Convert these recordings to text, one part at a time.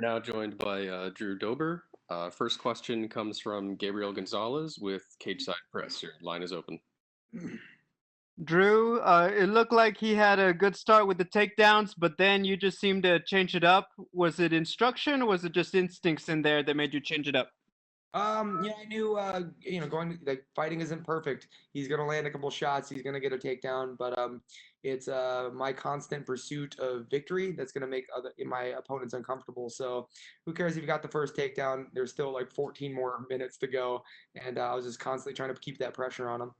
We're now joined by Drew Dober. First question comes from Gabriel Gonzalez with Cage Side Press. Your line is open. Drew, it looked like he had a good start with the takedowns, but then you just seemed to change it up. Was it instruction or was it just instincts in there that made you change it up? I knew, going like fighting isn't perfect. He's gonna land a couple shots. He's gonna get a takedown, but it's my constant pursuit of victory that's gonna make my opponents uncomfortable. So who cares if you got the first takedown? There's still like 14 more minutes to go, and I was just constantly trying to keep that pressure on him.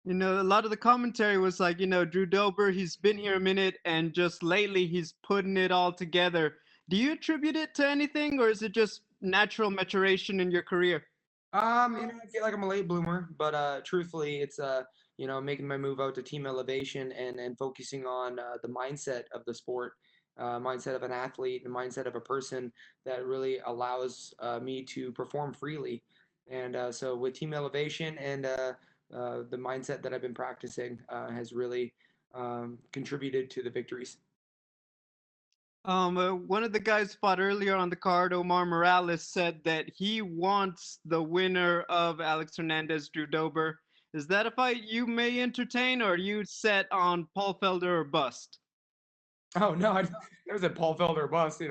A lot of the commentary was like, Drew Dober, he's been here a minute and just lately he's putting it all together. Do you attribute it to anything or is it just natural maturation in your career? I feel like I'm a late bloomer, but truthfully, it's making my move out to Team Elevation and focusing on the mindset of the sport, mindset of an athlete, and mindset of a person that really allows me to perform freely. And so with Team Elevation and the mindset that I've been practicing has really contributed to the victories. One of the guys fought earlier on the card, Omar Morales, said that he wants the winner of Alex Hernandez Drew Dober. Is that a fight you may entertain, or are you set on Paul Felder or bust? Oh no, there was a Paul Felder bust.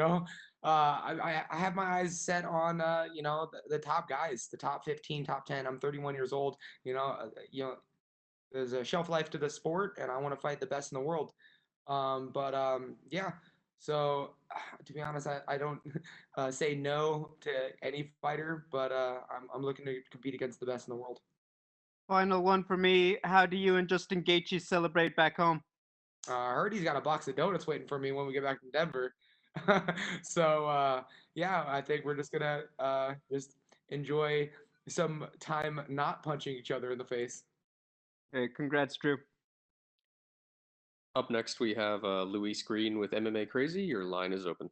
I have my eyes set on the top guys, the top 15, top 10. I'm 31 years old. There's a shelf life to the sport, and I want to fight the best in the world. Yeah. So to be honest, I don't say no to any fighter, but I'm looking to compete against the best in the world. Final one for me. How do you and Justin Gaethje celebrate back home? I heard he's got a box of donuts waiting for me when we get back from Denver. So yeah, I think we're just gonna just enjoy some time not punching each other in the face. Hey, congrats, Drew. Up next, we have Luis Green with MMA Crazy. Your line is open.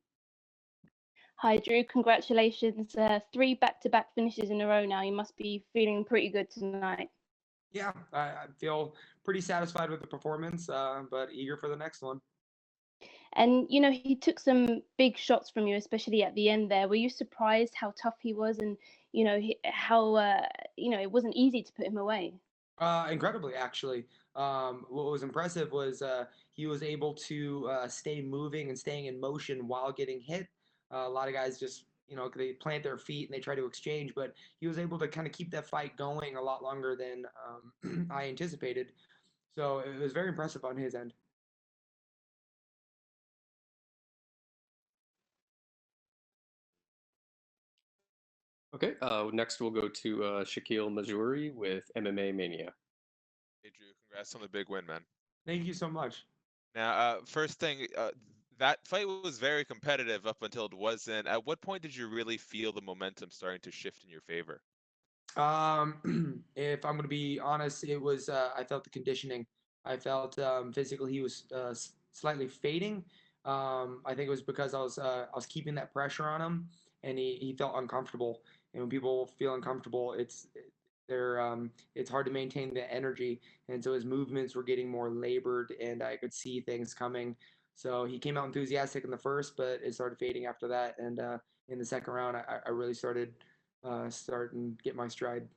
Hi, Drew. Congratulations. Three back-to-back finishes in a row now. You must be feeling pretty good tonight. Yeah, I feel pretty satisfied with the performance, but eager for the next one. And, he took some big shots from you, especially at the end there. Were you surprised how tough he was and, how, it wasn't easy to put him away? Incredibly, actually. What was impressive was he was able to stay moving and staying in motion while getting hit. A lot of guys just, they plant their feet and they try to exchange, but he was able to kind of keep that fight going a lot longer than I anticipated. So it was very impressive on his end. Okay, next we'll go to Shaquille Mazuri with MMA Mania. Hey Drew, congrats on the big win, man. Thank you so much. Now, first thing, that fight was very competitive up until it wasn't. At what point did you really feel the momentum starting to shift in your favor? If I'm gonna be honest, it was I felt the conditioning. I felt physically he was slightly fading. I think it was because I was keeping that pressure on him, and he felt uncomfortable. And when people feel uncomfortable, it's hard to maintain the energy, and so his movements were getting more labored, and I could see things coming. So he came out enthusiastic in the first, but it started fading after that. And in the second round, I really started starting to get my stride.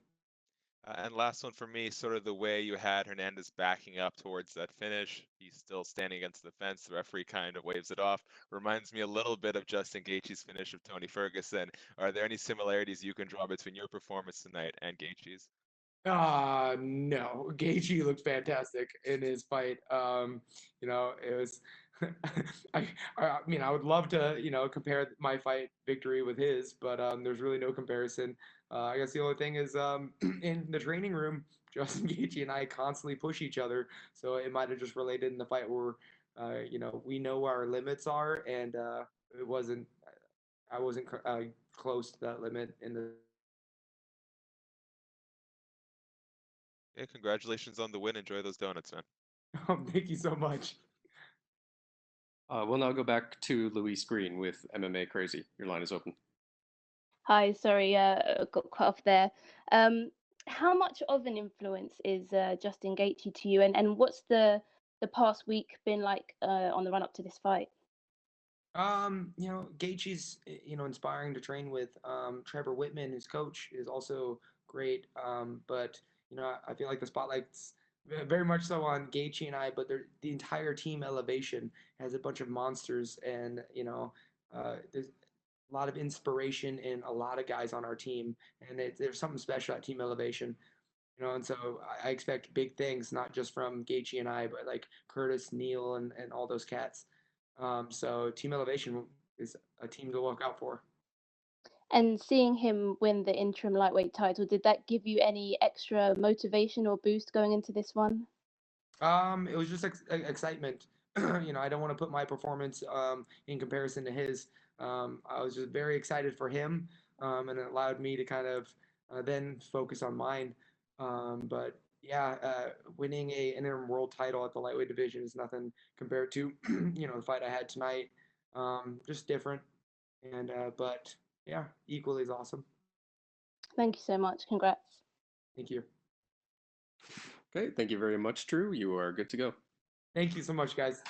And last one for me, sort of the way you had Hernandez backing up towards that finish. He's still standing against the fence. The referee kind of waves it off. Reminds me a little bit of Justin Gaethje's finish of Tony Ferguson. Are there any similarities you can draw between your performance tonight and Gaethje's? No, Gaethje looked fantastic in his fight. It was. I would love to, compare my fight victory with his, but there's really no comparison. I guess the only thing is, in the training room, Justin Gaethje and I constantly push each other, so it might have just related in the fight where, we know where our limits are, and it wasn't. I wasn't close to that limit in the. Yeah, congratulations on the win. Enjoy those donuts, man. Thank you so much. We'll now go back to Luis Green with MMA Crazy. Your line is open. Hi, sorry, got cut off there. How much of an influence is Justin Gaethje to you, and what's the past week been like on the run up to this fight? Gaethje's inspiring to train with. Trevor Whitman, his coach, is also great. But I feel like the spotlight's very much so on Gaethje and I, but the entire team elevation has a bunch of monsters, and there's a lot of inspiration in a lot of guys on our team, and there's something special at team elevation. And so I expect big things, not just from Gaethje and I, but like Curtis, Neal, and all those cats. So Team Elevation is a team to look out for. And seeing him win the interim lightweight title, did that give you any extra motivation or boost going into this one? It was just excitement. I don't want to put my performance in comparison to his. I was just very excited for him, and it allowed me to kind of then focus on mine. But yeah, winning an interim world title at the lightweight division is nothing compared to the fight I had tonight. Just different, and but yeah, equally as awesome. Thank you so much. Congrats. Thank you. Okay, thank you very much, Drew. You are good to go. Thank you so much, guys.